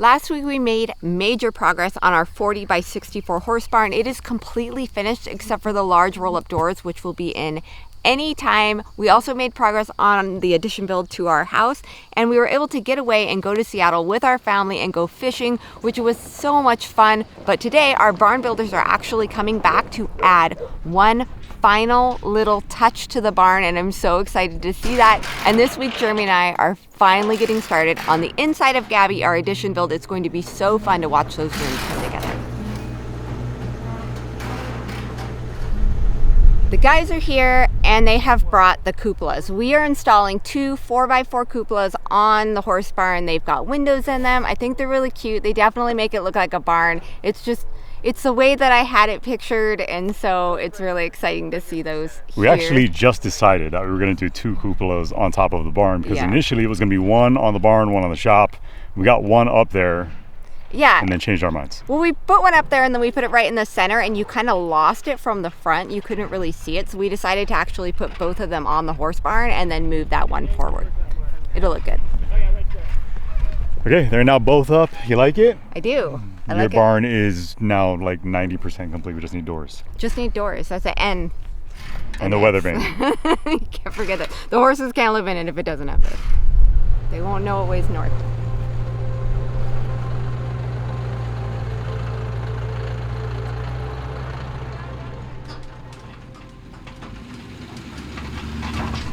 Last week we made major progress on our 40 by 64 horse barn. It is completely finished except for the large roll-up doors, which will be in anytime. We also made progress on the addition build to our house, and we were able to get away and go to Seattle with our family and go fishing, which was so much fun. But today our barn builders are actually coming back to add one final little touch to the barn, and I'm so excited to see that. And this week Jeremy and I are finally getting started on the inside of Gabby, our addition build. It's going to be so fun to watch those rooms come together. The guys are here and they have brought the cupolas. We are installing two 4x4 cupolas on the horse barn. They've got windows in them. I think they're really cute. They definitely make it look like a barn. It's the way that I had it pictured, and so it's really exciting to see those here. We actually just decided that we were going to do two cupolas on top of the barn because initially it was going to be one on the barn, one on the shop. We got one up there. Yeah. And then changed our minds. Well, we put one up there and then we put it right in the center, and you kind of lost it from the front. You couldn't really see it. So we decided to actually put both of them on the horse barn and then move that one forward. It'll look good. Okay, they're now both up. You like it? I do. Your barn is now like 90% complete. We just need doors. Just need doors. That's an N. And the weather vane. You can't forget that. The horses can't live in it if it doesn't have this. They won't know it ways north.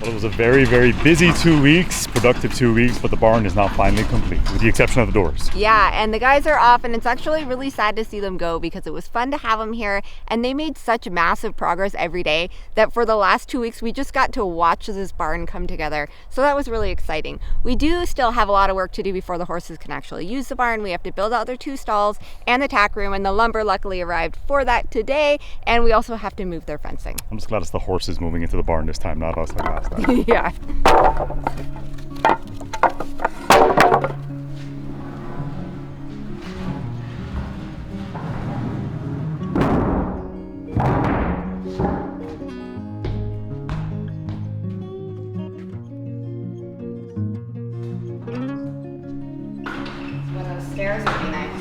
Well, it was a very, very busy 2 weeks, productive 2 weeks, but the barn is now finally complete, with the exception of the doors. Yeah, and the guys are off, and it's actually really sad to see them go because it was fun to have them here, and they made such massive progress every day that for the last 2 weeks, we just got to watch this barn come together. So that was really exciting. We do still have a lot of work to do before the horses can actually use the barn. We have to build out their 2 stalls and the tack room, and the lumber luckily arrived for that today, and we also have to move their fencing. I'm just glad it's the horses moving into the barn this time, not us like last time. Yeah. Stairs would be nice.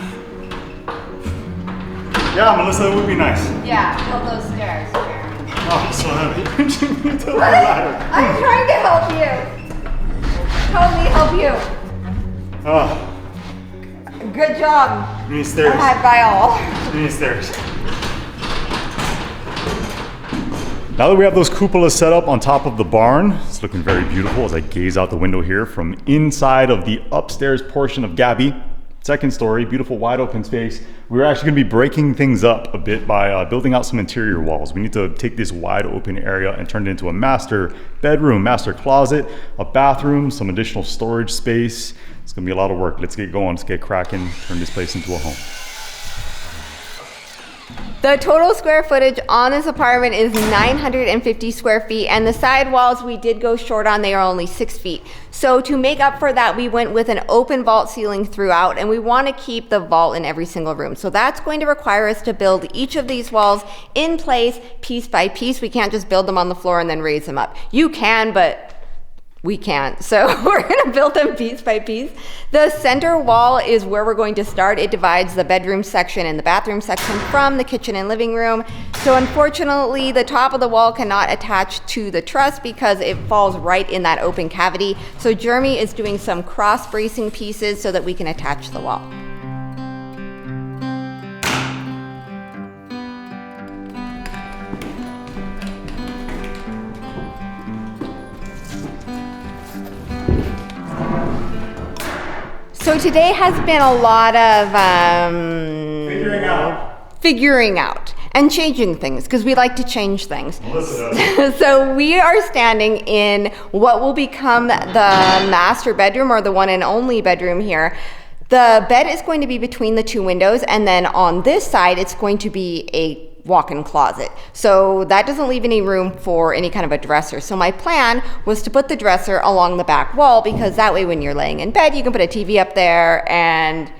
Yeah, Melissa, it would be nice. Yeah, build those stairs here. Oh, so heavy. What? I'm trying to help you. Totally help you. Oh. Good job. We need stairs. High by all. We need stairs. Now that we have those cupolas set up on top of the barn, it's looking very beautiful as I gaze out the window here from inside of the upstairs portion of Gabby. Second story, beautiful wide open space. We're actually gonna be breaking things up a bit by building out some interior walls. We need to take this wide open area and turn it into a master bedroom, master closet, a bathroom, some additional storage space. It's gonna be a lot of work. Let's get going, let's get cracking, turn this place into a home. The total square footage on this apartment is 950 square feet, and the side walls we did go short on. They are only 6 feet. So to make up for that, we went with an open vault ceiling throughout, and we want to keep the vault in every single room. So that's going to require us to build each of these walls in place piece by piece. We can't just build them on the floor and then raise them up. You can, but we can't. So we're gonna build them piece by piece. The center wall is where we're going to start. It divides the bedroom section and the bathroom section from the kitchen and living room. So unfortunately, the top of the wall cannot attach to the truss because it falls right in that open cavity. So Jeremy is doing some cross bracing pieces so that we can attach the wall. So today has been a lot of figuring out and changing things, because we like to change things. So we are standing in what will become the master bedroom, or the one and only bedroom here. The bed is going to be between the 2 windows, and then on this side it's going to be a walk-in closet. So that doesn't leave any room for any kind of a dresser. So my plan was to put the dresser along the back wall, because that way when you're laying in bed, you can put a TV up there, and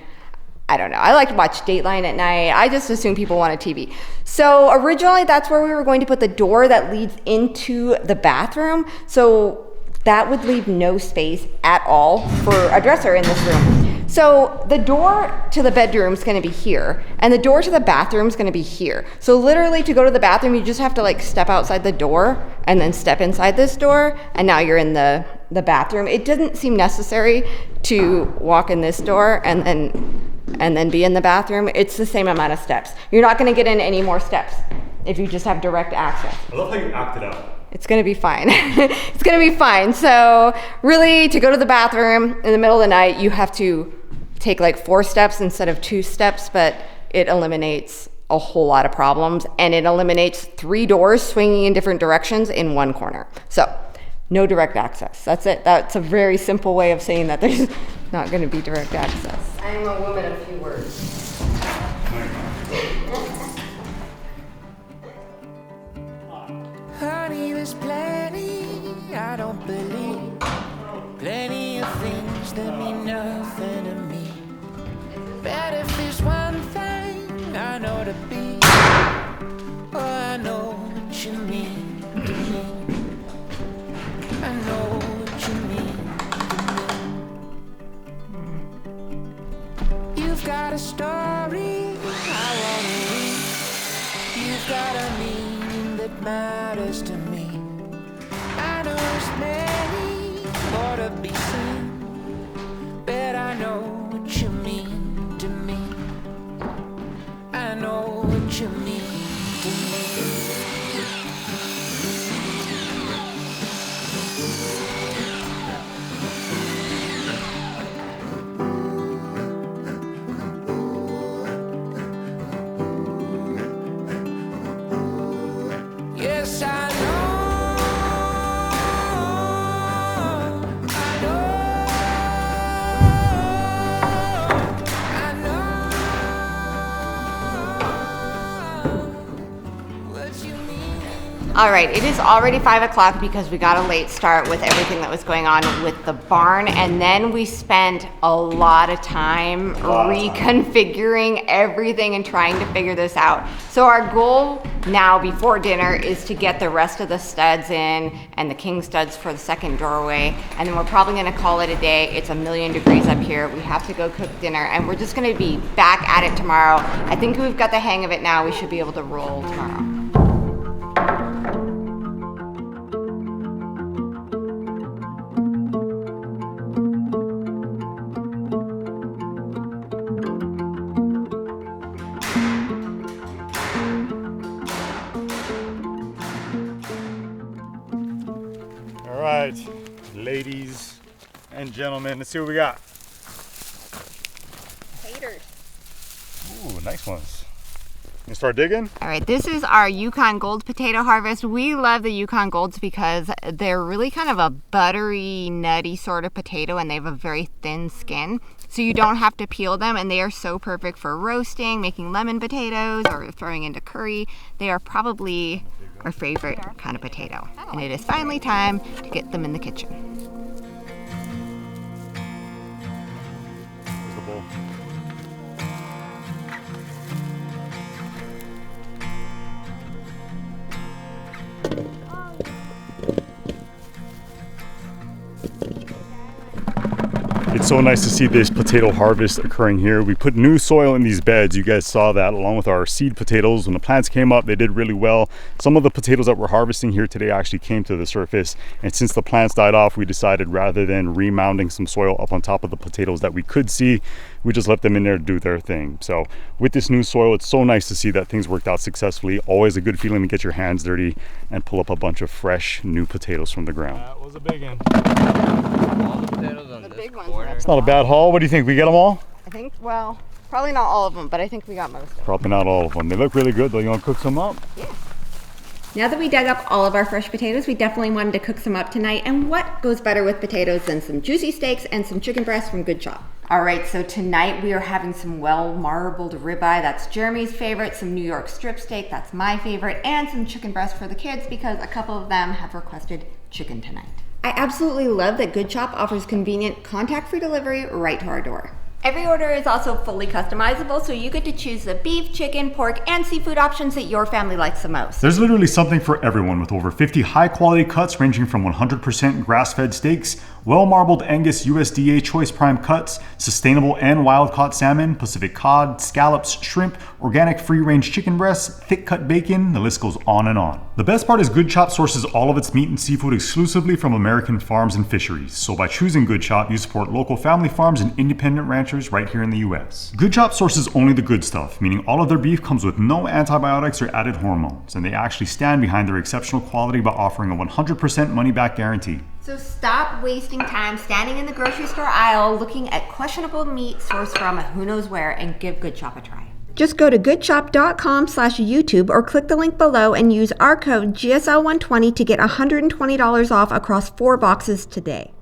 I don't know, I like to watch Dateline at night. I just assume people want a TV. So originally that's where we were going to put the door that leads into the bathroom. So that would leave no space at all for a dresser in this room. So the door to the bedroom is going to be here, and the door to the bathroom is going to be here. So literally to go to the bathroom, you just have to like step outside the door and then step inside this door, and now you're in the bathroom. It doesn't seem necessary to walk in this door and then be in the bathroom. It's the same amount of steps. You're not going to get in any more steps if you just have direct access. I love how you acted out. It's gonna be fine. It's gonna be fine. So really, to go to the bathroom in the middle of the night, you have to take like 4 steps instead of 2 steps, but it eliminates a whole lot of problems, and it eliminates 3 doors swinging in different directions in one corner. So no direct access. That's it. That's a very simple way of saying that there's not gonna be direct access. I am a woman of few words. Honey, there's plenty I don't believe. Plenty of things that mean nothing to me. But if there's one thing I know to be, oh, I know what you mean to me. I know what you mean to me. You've got a story I wanna read. You've got a meaning that matters to me. I know there's many more to be seen, but I know what you mean to me. I know what you mean to me. Yes, I know. All right, it is already 5 o'clock because we got a late start with everything that was going on with the barn, and then we spent a lot of time reconfiguring everything and trying to figure this out. So our goal now before dinner is to get the rest of the studs in and the king studs for the second doorway, and then we're probably gonna call it a day. It's 1,000,000 degrees up here. We have to go cook dinner, and we're just gonna be back at it tomorrow. I think we've got the hang of it now. We should be able to roll tomorrow. All right, ladies and gentlemen, let's see what we got. Haters. Ooh, nice ones. You start digging? All right, this is our Yukon Gold potato harvest. We love the Yukon Golds because they're really kind of a buttery, nutty sort of potato, and they have a very thin skin. So you don't have to peel them, and they are so perfect for roasting, making lemon potatoes, or throwing into curry. They are probably our favorite kind of potato. And it is finally time to get them in the kitchen. Where's the bowl? It's so nice to see this potato harvest occurring here. We put new soil in these beds. You guys saw that along with our seed potatoes. When the plants came up, they did really well. Some of the potatoes that we're harvesting here today actually came to the surface. And since the plants died off, we decided rather than remounding some soil up on top of the potatoes that we could see, we just left them in there to do their thing. So with this new soil, it's so nice to see that things worked out successfully. Always a good feeling to get your hands dirty and pull up a bunch of fresh new potatoes from the ground. That was a big one. All the potatoes on The this big ones. corner. It's not a bad haul. What do you think? We get them all? I think, well, probably not all of them, but I think we got most of them. Probably not all of them. They look really good though. You want to cook some up? Yeah. Now that we dug up all of our fresh potatoes, we definitely wanted to cook some up tonight. And what goes better with potatoes than some juicy steaks and some chicken breasts from Good Chop? All right, so tonight we are having some well-marbled ribeye. That's Jeremy's favorite. Some New York strip steak. That's my favorite. And some chicken breast for the kids because a couple of them have requested chicken tonight. I absolutely love that Good Chop offers convenient contact-free delivery right to our door. Every order is also fully customizable, so you get to choose the beef, chicken, pork, and seafood options that your family likes the most. There's literally something for everyone with over 50 high-quality cuts ranging from 100% grass-fed steaks, well-marbled Angus USDA Choice Prime cuts, sustainable and wild-caught salmon, Pacific cod, scallops, shrimp, organic free-range chicken breasts, thick-cut bacon, the list goes on and on. The best part is Good Chop sources all of its meat and seafood exclusively from American farms and fisheries, so by choosing Good Chop, you support local family farms and independent ranchers right here in the US. Good Chop sources only the good stuff, meaning all of their beef comes with no antibiotics or added hormones, and they actually stand behind their exceptional quality by offering a 100% money-back guarantee. So stop wasting time standing in the grocery store aisle looking at questionable meat sourced from who knows where and give Good Chop a try. Just go to goodchop.com/YouTube or click the link below and use our code GSL120 to get $120 off across 4 boxes today.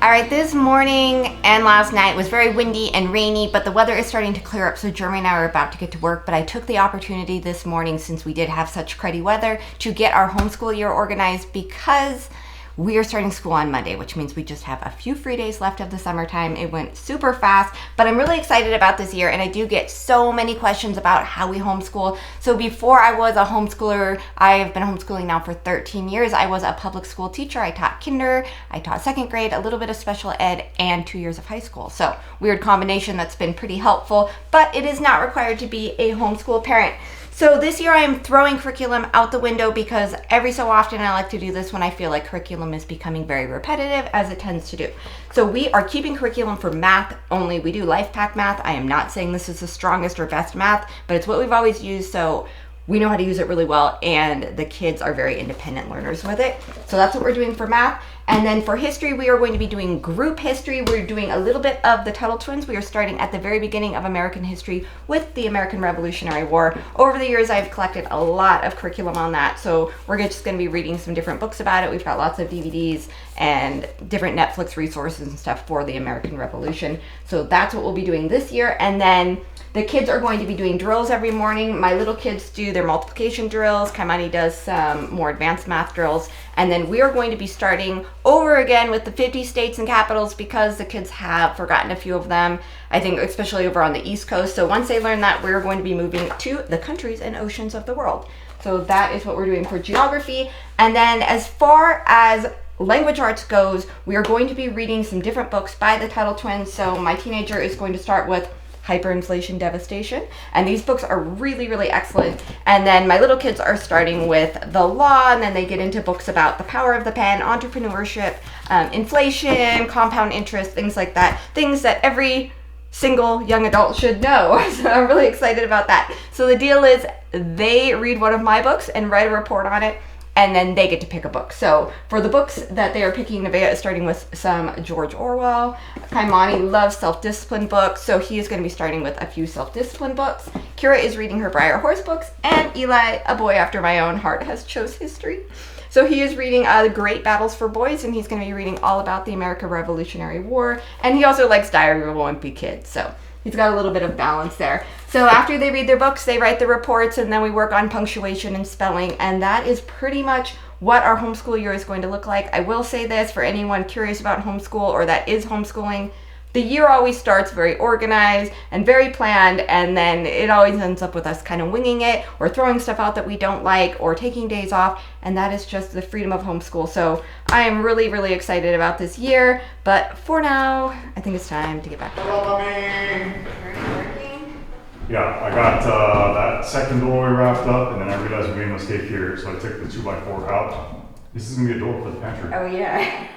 All right, this morning and last night was very windy and rainy, but the weather is starting to clear up, so Jeremy and I are about to get to work. But I took the opportunity this morning, since we did have such cruddy weather, to get our homeschool year organized because we are starting school on Monday, which means we just have a few free days left of the summertime. It went super fast, but I'm really excited about this year, and I do get so many questions about how we homeschool. So before I was a homeschooler, I have been homeschooling now for 13 years. I was a public school teacher. I taught kinder, I taught 2nd grade, a little bit of special ed, and 2 years of high school. So weird combination that's been pretty helpful, but it is not required to be a homeschool parent. So this year I am throwing curriculum out the window because every so often I like to do this when I feel like curriculum is becoming very repetitive, as it tends to do. So we are keeping curriculum for math only. We do life pack math. I am not saying this is the strongest or best math, but it's what we've always used, so we know how to use it really well, and the kids are very independent learners with it. So that's what we're doing for math. And then for history, we are going to be doing group history. We're doing a little bit of the Tuttle Twins. We are starting at the very beginning of American history with the American Revolutionary War. Over the years, I've collected a lot of curriculum on that. So we're just going to be reading some different books about it. We've got lots of DVDs and different Netflix resources and stuff for the American Revolution. So that's what we'll be doing this year. And then the kids are going to be doing drills every morning. My little kids do their multiplication drills. Kaimani does some more advanced math drills. And then we are going to be starting over again with the 50 states and capitals because the kids have forgotten a few of them, I think, especially over on the East Coast. So once they learn that, we're going to be moving to the countries and oceans of the world. So that is what we're doing for geography. And then as far as language arts goes, we are going to be reading some different books by the Tuttle Twins. So my teenager is going to start with Hyperinflation Devastation, and these books are really, really excellent. And then my little kids are starting with the law, and then they get into books about the power of the pen, entrepreneurship, inflation, compound interest, things like that, things that every single young adult should know. So I'm really excited about that. So the deal is they read one of my books and write a report on it, and then they get to pick a book. So for the books that they are picking, Nevaeh is starting with some George Orwell. Kaimani loves self-discipline books, so he is going to be starting with a few self-discipline books. Kira is reading her Briar Horse books, and Eli, a boy after my own heart, has chose history. So he is reading The Great Battles for Boys, and he's going to be reading all about the American Revolutionary War. And he also likes Diary of a Wimpy Kid, so he's got a little bit of balance there. So after they read their books, they write the reports, and then we work on punctuation and spelling, and that is pretty much what our homeschool year is going to look like. I will say this for anyone curious about homeschool or that is homeschooling. The year always starts very organized and very planned, and then it always ends up with us kind of winging it or throwing stuff out that we don't like or taking days off, and that is just the freedom of homeschool. So I am really, really excited about this year, but for now, I think it's time to get back to work. Hello, mommy. Yeah, I got that second doorway wrapped up, and then I realized we made a mistake here, so I took the 2x4 out. This is gonna be a door for the pantry. Oh yeah.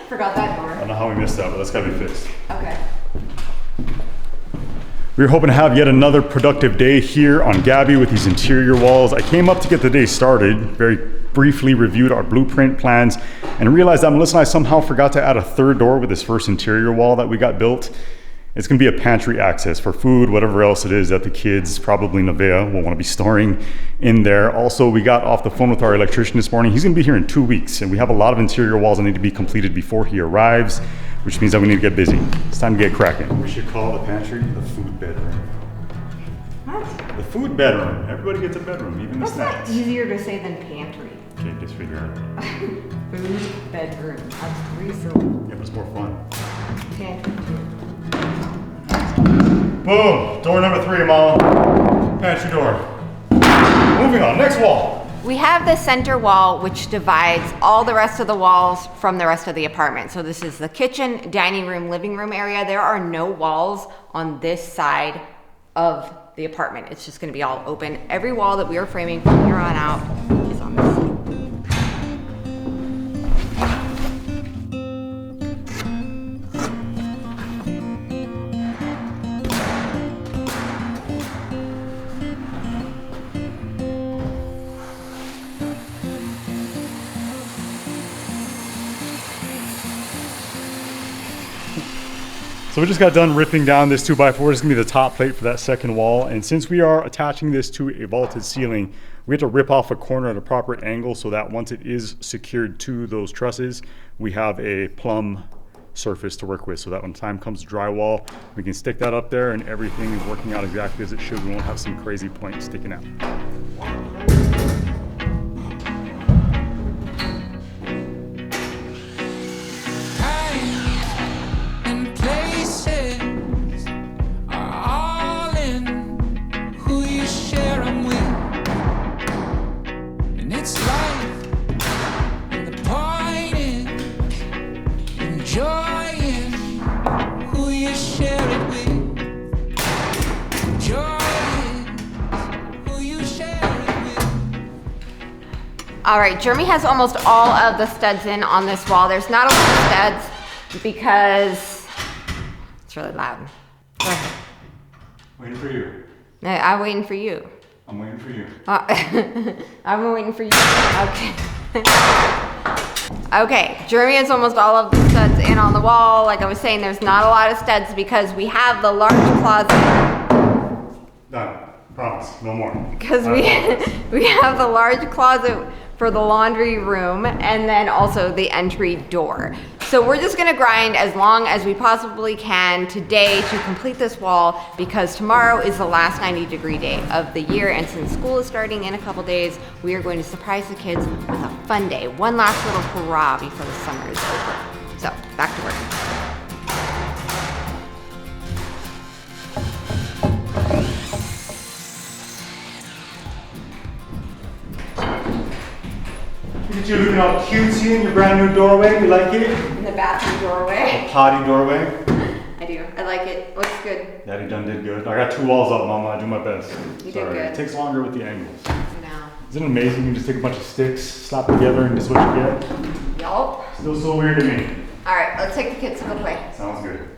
Forgot that door. I don't know how we missed that, but that's gotta be fixed. Okay. We were hoping to have yet another productive day here on Gabby with these interior walls. I came up to get the day started, very briefly reviewed our blueprint plans, and realized that Melissa and I somehow forgot to add a third door with this first interior wall that we got built. It's gonna be a pantry access for food, whatever else it is that the kids, probably Nevaeh, will wanna be storing in there. Also, we got off the phone with our electrician this morning. He's gonna be here in 2 weeks, and we have a lot of interior walls that need to be completed before he arrives, which means that we need to get busy. It's time to get cracking. We should call the pantry the food bedroom. What? The food bedroom. Everybody gets a bedroom, even the That's snacks. not easier to say than pantry. Okay, just figure it out. Food bedroom. That's 3 syllables. Yeah, but it's more fun. Pantry too. Boom! Door number 3, Mom. Pantry door. Moving on, next wall. We have the center wall, which divides all the rest of the walls from the rest of the apartment. So this is the kitchen, dining room, living room area. There are no walls on this side of the apartment. It's just gonna be all open. Every wall that we are framing from here on out is on this side. So we just got done ripping down this 2x4. This is gonna be the top plate for that second wall. And since we are attaching this to a vaulted ceiling, we have to rip off a corner at a proper angle so that once it is secured to those trusses, we have a plumb surface to work with so that when time comes to drywall, we can stick that up there and everything is working out exactly as it should. We won't have some crazy point sticking out. All right, Jeremy has almost all of the studs in on this wall. There's not a lot of studs because it's really loud. Go ahead. Waiting for you. I'm waiting for you. I'm waiting for you. I'm waiting for you. Okay. Okay, Jeremy has almost all of the studs in on the wall. Like I was saying, there's not a lot of studs because we have the large closet. Done. Promise. No more. Because we have the large closet for the laundry room and then also the entry door. So we're just gonna grind as long as we possibly can today to complete this wall because tomorrow is the last 90-degree day of the year, and since school is starting in a couple days, we are going to surprise the kids with a fun day. One last little hurrah before the summer is over. So, back to work. Look at you looking all cutesy in your brand new doorway. You like it? In the bathroom doorway. A potty doorway. I do. I like it. Looks good. Daddy done did good. I got 2 walls up, Mama. I do my best. You did good. It takes longer with the angles. I know. Isn't it amazing? You can just take a bunch of sticks, slap together, and this is what you get? Yup. Still so weird to me. All right, let's take the kids to go play. Sounds good.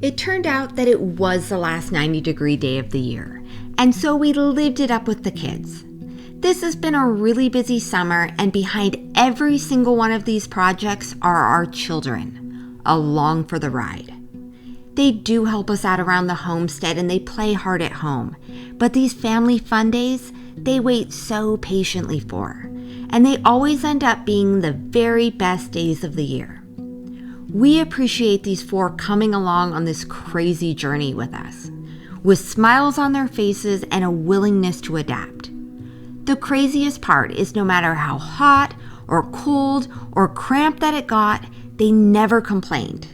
It turned out that it was the last 90-degree day of the year, and so we lived it up with the kids. This has been a really busy summer, and behind every single one of these projects are our children, along for the ride. They do help us out around the homestead and they play hard at home, but these family fun days, they wait so patiently for, and they always end up being the very best days of the year. We appreciate these 4 coming along on this crazy journey with us, with smiles on their faces and a willingness to adapt. The craziest part is no matter how hot or cold or cramped that it got, they never complained.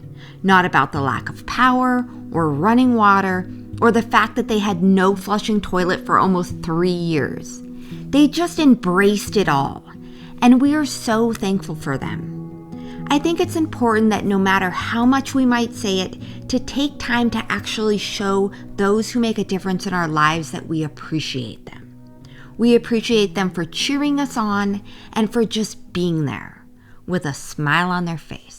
Not about the lack of power or running water or the fact that they had no flushing toilet for almost 3 years. They just embraced it all, and we are so thankful for them. I think it's important that no matter how much we might say it, to take time to actually show those who make a difference in our lives that we appreciate them. We appreciate them for cheering us on and for just being there with a smile on their face.